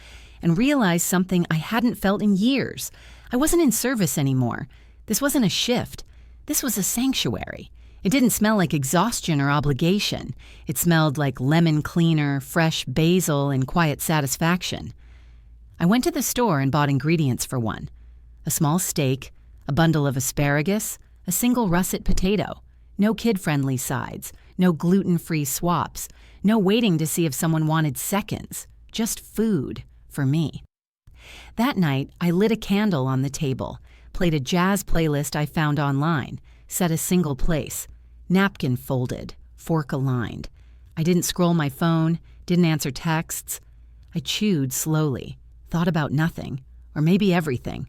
Speaker 1: and realized something I hadn't felt in years. I wasn't in service anymore. This wasn't a shift. This was a sanctuary. It didn't smell like exhaustion or obligation. It smelled like lemon cleaner, fresh basil, and quiet satisfaction. I went to the store and bought ingredients for one. A small steak, a bundle of asparagus, a single russet potato. No kid-friendly sides, no gluten-free swaps, no waiting to see if someone wanted seconds. Just food for me. That night, I lit a candle on the table, played a jazz playlist I found online, set a single place, napkin folded, fork aligned. I didn't scroll my phone, didn't answer texts. I chewed slowly, thought about nothing, or maybe everything.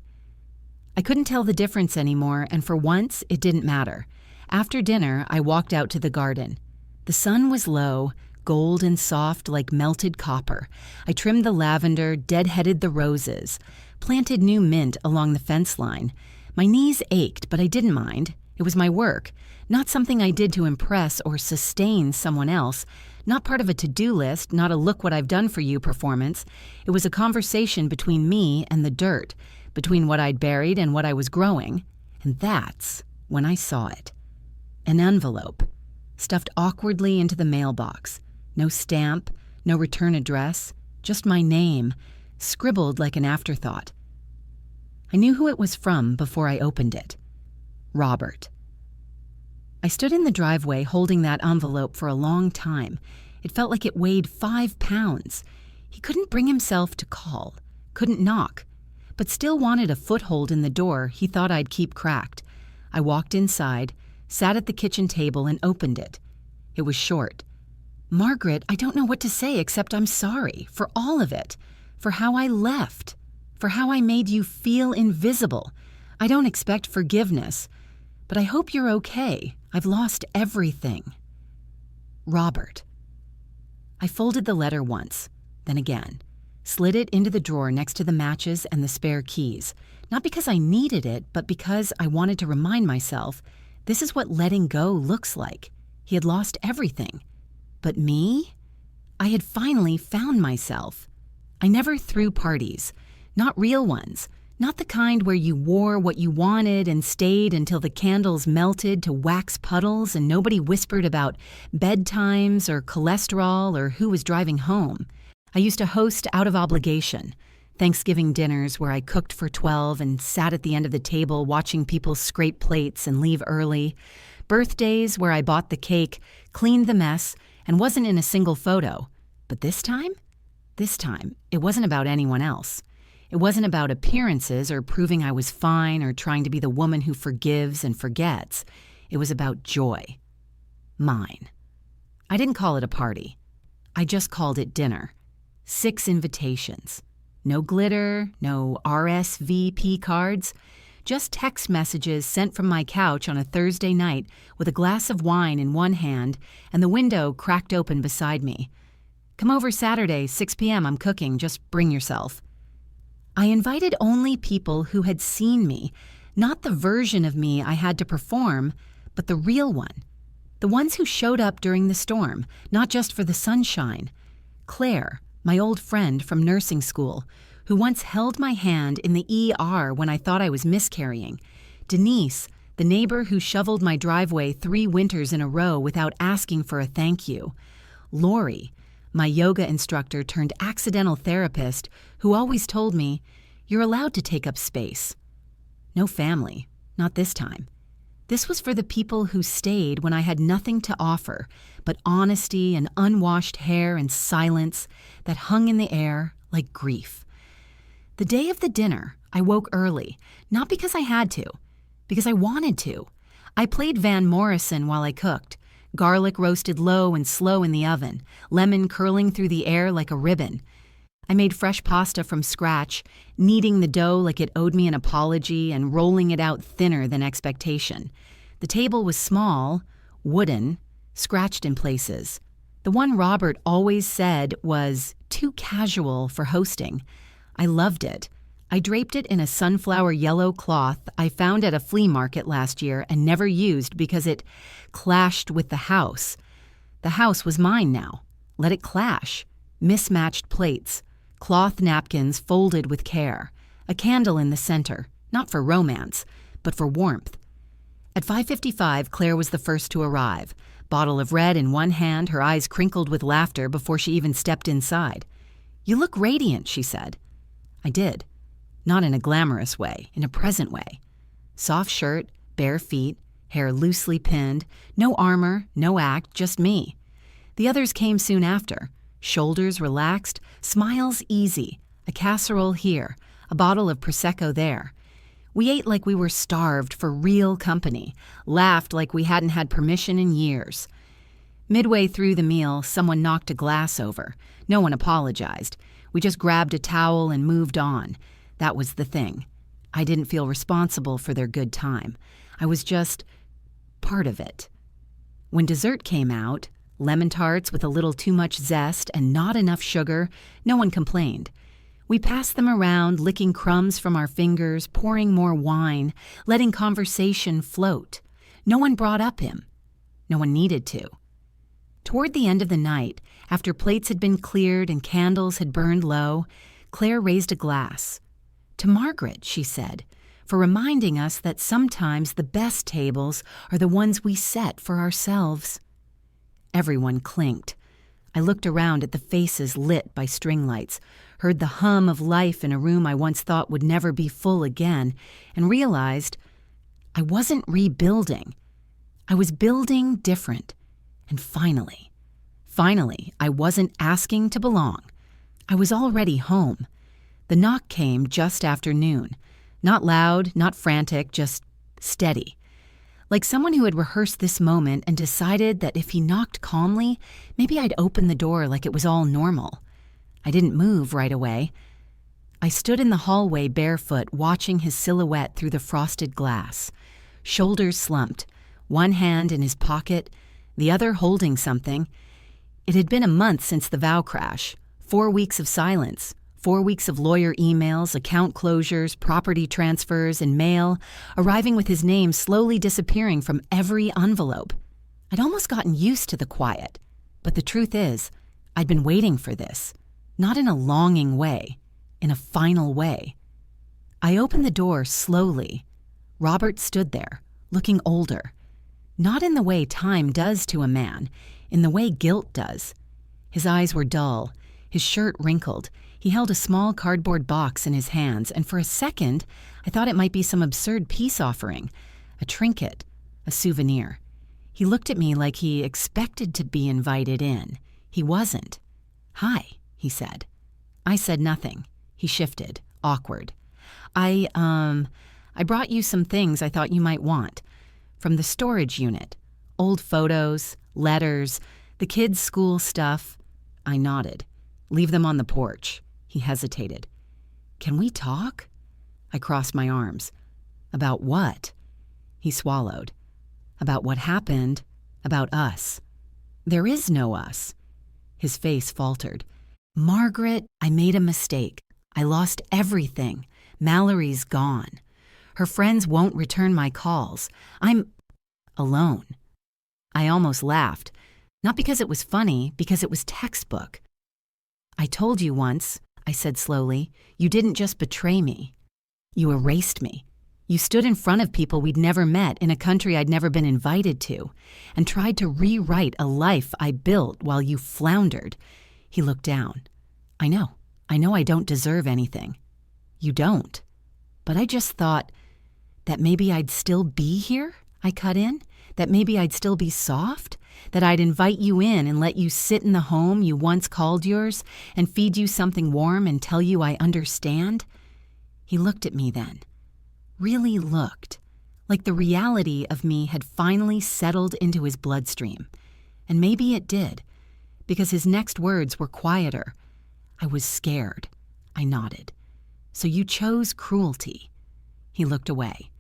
Speaker 1: I couldn't tell the difference anymore, and for once, it didn't matter. After dinner, I walked out to the garden. The sun was low, gold and soft like melted copper. I trimmed the lavender, deadheaded the roses, planted new mint along the fence line. My knees ached, but I didn't mind. It was my work, not something I did to impress or sustain someone else, not part of a to-do list, not a look what I've done for you performance. It was a conversation between me and the dirt, between what I'd buried and what I was growing. And that's when I saw it. An envelope, stuffed awkwardly into the mailbox. No stamp, no return address, just my name, scribbled like an afterthought. I knew who it was from before I opened it. Robert. I stood in the driveway holding that envelope for a long time. It felt like it weighed 5 pounds. He couldn't bring himself to call, couldn't knock. but still wanted a foothold in the door he thought I'd keep cracked. I walked inside, sat at the kitchen table, and opened it. It was short. "Margaret, I don't know what to say except I'm sorry for all of it, for how I left, for how I made you feel invisible. I don't expect forgiveness, but I hope you're okay. I've lost everything. Robert." I folded the letter once, then again, slid it into the drawer next to the matches and the spare keys, not because I needed it, but because I wanted to remind myself this is what letting go looks like. He had lost everything. But me? I had finally found myself. I never threw parties, not real ones, not the kind where you wore what you wanted and stayed until the candles melted to wax puddles and nobody whispered about bedtimes or cholesterol or who was driving home. I used to host out of obligation, Thanksgiving dinners where I cooked for 12 and sat at the end of the table watching people scrape plates and leave early, birthdays where I bought the cake, cleaned the mess, and wasn't in a single photo. But this time, it wasn't about anyone else. It wasn't about appearances or proving I was fine or trying to be the woman who forgives and forgets. It was about joy. Mine. I didn't call it a party. I just called it dinner. 6 invitations. No glitter, no RSVP cards. Just text messages sent from my couch on a Thursday night with a glass of wine in one hand and the window cracked open beside me. "Come over Saturday, 6 p.m. I'm cooking. Just bring yourself." I invited only people who had seen me, not the version of me I had to perform, but the real one. The ones who showed up during the storm, not just for the sunshine. Claire, my old friend from nursing school, who once held my hand in the ER when I thought I was miscarrying. Denise, the neighbor who shoveled my driveway 3 winters in a row without asking for a thank you. Lori, my yoga instructor turned accidental therapist, who always told me, "You're allowed to take up space." No family, not this time. This was for the people who stayed when I had nothing to offer but honesty and unwashed hair and silence that hung in the air like grief. The day of the dinner, I woke early, not because I had to, because I wanted to. I played Van Morrison while I cooked, garlic roasted low and slow in the oven, lemon curling through the air like a ribbon. I made fresh pasta from scratch, kneading the dough like it owed me an apology and rolling it out thinner than expectation. The table was small, wooden, scratched in places. The one Robert always said was too casual for hosting. I loved it. I draped it in a sunflower yellow cloth I found at a flea market last year and never used because it clashed with the house. The house was mine now. Let it clash. Mismatched plates, cloth napkins folded with care, a candle in the center, not for romance, but for warmth. At 5:55, Claire was the first to arrive, bottle of red in one hand, her eyes crinkled with laughter before she even stepped inside. "You look radiant," she said. I did. Not in a glamorous way, in a present way. Soft shirt, bare feet, hair loosely pinned, no armor, no act, just me. The others came soon after, shoulders relaxed, smiles easy, a casserole here, a bottle of Prosecco there. We ate like we were starved for real company, laughed like we hadn't had permission in years. Midway through the meal, someone knocked a glass over. No one apologized. We just grabbed a towel and moved on. That was the thing. I didn't feel responsible for their good time. I was just part of it. When dessert came out, lemon tarts with a little too much zest and not enough sugar, no one complained. We passed them around, licking crumbs from our fingers, pouring more wine, letting conversation float. No one brought up him. No one needed to. Toward the end of the night, after plates had been cleared and candles had burned low, Claire raised a glass. "To Margaret," she said, "for reminding us that sometimes the best tables are the ones we set for ourselves." Everyone clinked. I looked around at the faces lit by string lights, heard the hum of life in a room I once thought would never be full again, and realized I wasn't rebuilding. I was building different. And finally, I wasn't asking to belong. I was already home. The knock came just after noon. Not loud, not frantic, just steady. Like someone who had rehearsed this moment and decided that if he knocked calmly, maybe I'd open the door like it was all normal. I didn't move right away. I stood in the hallway barefoot, watching his silhouette through the frosted glass. Shoulders slumped, one hand in his pocket, the other holding something. It had been a month since the vow crash, 4 weeks of silence, 4 weeks of lawyer emails, account closures, property transfers, and mail, arriving with his name slowly disappearing from every envelope. I'd almost gotten used to the quiet, but the truth is, I'd been waiting for this, not in a longing way, in a final way. I opened the door slowly. Robert stood there, looking older. Not in the way time does to a man, in the way guilt does. His eyes were dull, his shirt wrinkled. He held a small cardboard box in his hands, and for a second, I thought it might be some absurd peace offering, a trinket, a souvenir. He looked at me like he expected to be invited in. He wasn't. "Hi," he said. I said nothing. He shifted, awkward. I brought you some things I thought you might want. From the storage unit. Old photos, letters, the kids' school stuff." I nodded. "Leave them on the porch." He hesitated. "Can we talk?" I crossed my arms. "About what?" He swallowed. "About what happened. About us." "There is no us." His face faltered. "Margaret, I made a mistake. I lost everything. Mallory's gone. Her friends won't return my calls. I'm alone." I almost laughed. Not because it was funny, because it was textbook. "I told you once," I said slowly, "you didn't just betray me. You erased me. You stood in front of people we'd never met in a country I'd never been invited to, and tried to rewrite a life I built while you floundered." He looked down. I know I don't deserve anything." "You don't. But I just thought that maybe I'd still be here," I cut in. "That maybe I'd still be soft. That I'd invite you in and let you sit in the home you once called yours and feed you something warm and tell you I understand." He looked at me then. Really looked. Like the reality of me had finally settled into his bloodstream. And maybe it did, because his next words were quieter. "I was scared." I nodded. "So you chose cruelty." He looked away.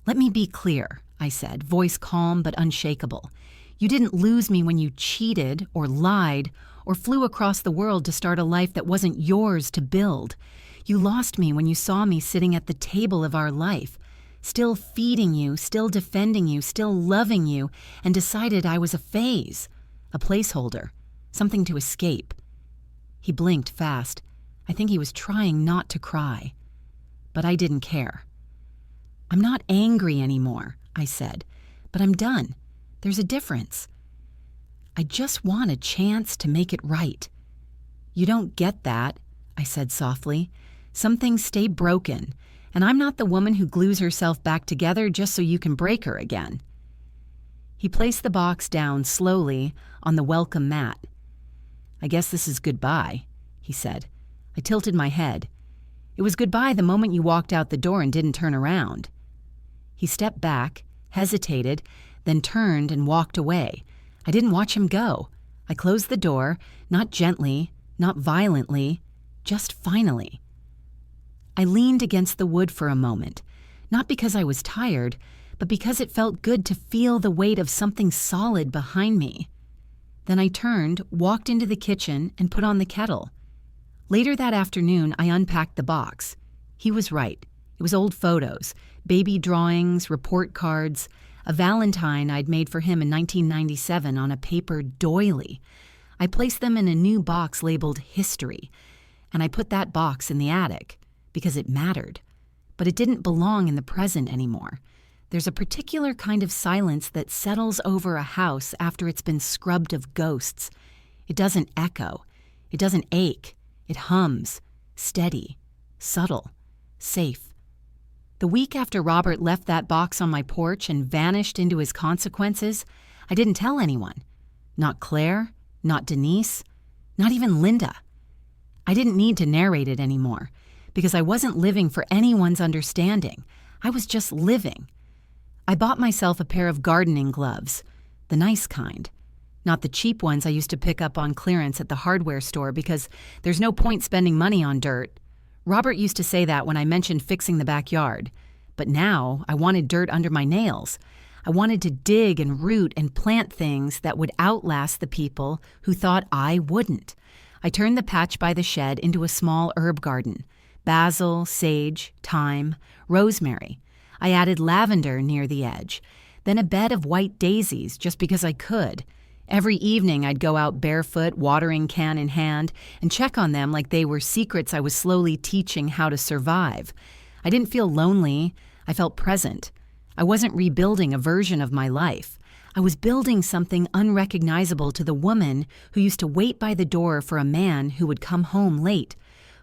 Speaker 1: "Let me be clear," I said, voice calm but unshakable. "You didn't lose me when you cheated or lied or flew across the world to start a life that wasn't yours to build. You lost me when you saw me sitting at the table of our life, still feeding you, still defending you, still loving you, and decided I was a phase, a placeholder, something to escape." He blinked fast. I think he was trying not to cry. But I didn't care. "I'm not angry anymore," I said, "but I'm done. There's a difference. I just want a chance to make it right." "You don't get that," I said softly. "Some things stay broken, and I'm not the woman who glues herself back together just so you can break her again." He placed the box down slowly on the welcome mat. "I guess this is goodbye," he said. I tilted my head. "It was goodbye the moment you walked out the door and didn't turn around." He stepped back, hesitated, then turned and walked away. I didn't watch him go. I closed the door, not gently, not violently, just finally. I leaned against the wood for a moment, not because I was tired, but because it felt good to feel the weight of something solid behind me. Then I turned, walked into the kitchen, and put on the kettle. Later that afternoon, I unpacked the box. He was right. It was old photos, baby drawings, report cards, a valentine I'd made for him in 1997 on a paper doily. I placed them in a new box labeled History, and I put that box in the attic because it mattered. But it didn't belong in the present anymore. There's a particular kind of silence that settles over a house after it's been scrubbed of ghosts. It doesn't echo. It doesn't ache. It hums, steady, subtle, safe. The week after Robert left that box on my porch and vanished into his consequences, I didn't tell anyone. Not Claire, not Denise, not even Linda. I didn't need to narrate it anymore, because I wasn't living for anyone's understanding. I was just living. I bought myself a pair of gardening gloves, the nice kind. Not the cheap ones I used to pick up on clearance at the hardware store because there's no point spending money on dirt. Robert used to say that when I mentioned fixing the backyard. But now I wanted dirt under my nails. I wanted to dig and root and plant things that would outlast the people who thought I wouldn't. I turned the patch by the shed into a small herb garden. Basil, sage, thyme, rosemary. I added lavender near the edge, then a bed of white daisies just because I could. Every evening I'd go out barefoot, watering can in hand, and check on them like they were secrets I was slowly teaching how to survive. I didn't feel lonely. I felt present. I wasn't rebuilding a version of my life. I was building something unrecognizable to the woman who used to wait by the door for a man who would come home late,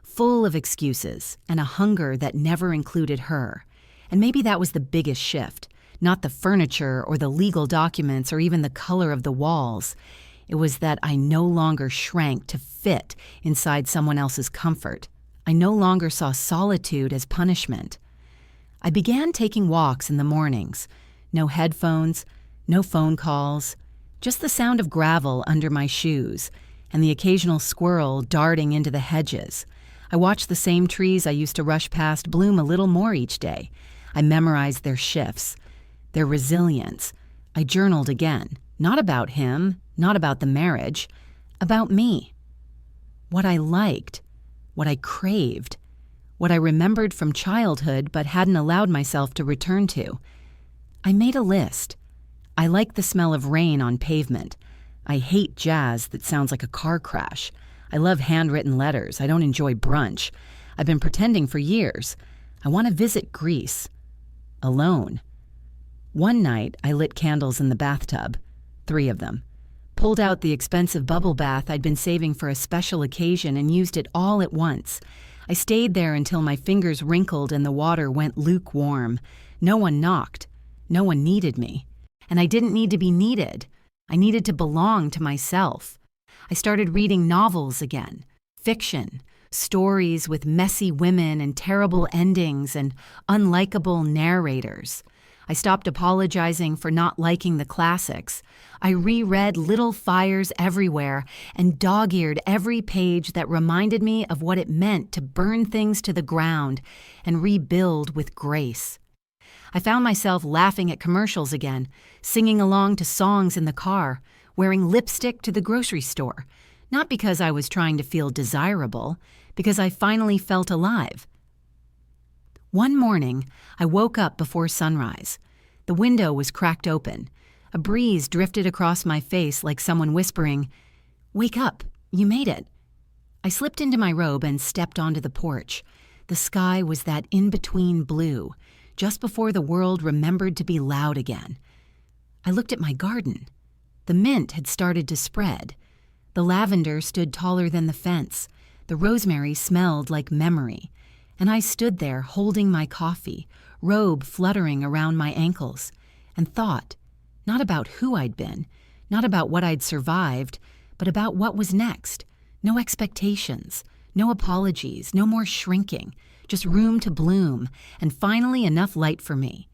Speaker 1: full of excuses and a hunger that never included her. And maybe that was the biggest shift, not the furniture or the legal documents or even the color of the walls. It was that I no longer shrank to fit inside someone else's comfort. I no longer saw solitude as punishment. I began taking walks in the mornings. No headphones, no phone calls, just the sound of gravel under my shoes and the occasional squirrel darting into the hedges. I watched the same trees I used to rush past bloom a little more each day. I memorized their shifts, their resilience. I journaled again, not about him, not about the marriage, about me. What I liked, what I craved, what I remembered from childhood but hadn't allowed myself to return to. I made a list. I like the smell of rain on pavement. I hate jazz that sounds like a car crash. I love handwritten letters. I don't enjoy brunch. I've been pretending for years. I want to visit Greece. Alone. One night, I lit candles in the bathtub. 3 of them. Pulled out the expensive bubble bath I'd been saving for a special occasion and used it all at once. I stayed there until my fingers wrinkled and the water went lukewarm. No one knocked. No one needed me. And I didn't need to be needed. I needed to belong to myself. I started reading novels again. Fiction. Stories with messy women and terrible endings and unlikable narrators. I stopped apologizing for not liking the classics. I reread Little Fires Everywhere and dog-eared every page that reminded me of what it meant to burn things to the ground and rebuild with grace. I found myself laughing at commercials again, singing along to songs in the car, wearing lipstick to the grocery store, not because I was trying to feel desirable, because I finally felt alive. One morning, I woke up before sunrise. The window was cracked open. A breeze drifted across my face like someone whispering, "Wake up, you made it." I slipped into my robe and stepped onto the porch. The sky was that in-between blue, just before the world remembered to be loud again. I looked at my garden. The mint had started to spread. The lavender stood taller than the fence. The rosemary smelled like memory. And I stood there holding my coffee, robe fluttering around my ankles, and thought, not about who I'd been, not about what I'd survived, but about what was next. No expectations, no apologies, no more shrinking, just room to bloom, and finally enough light for me.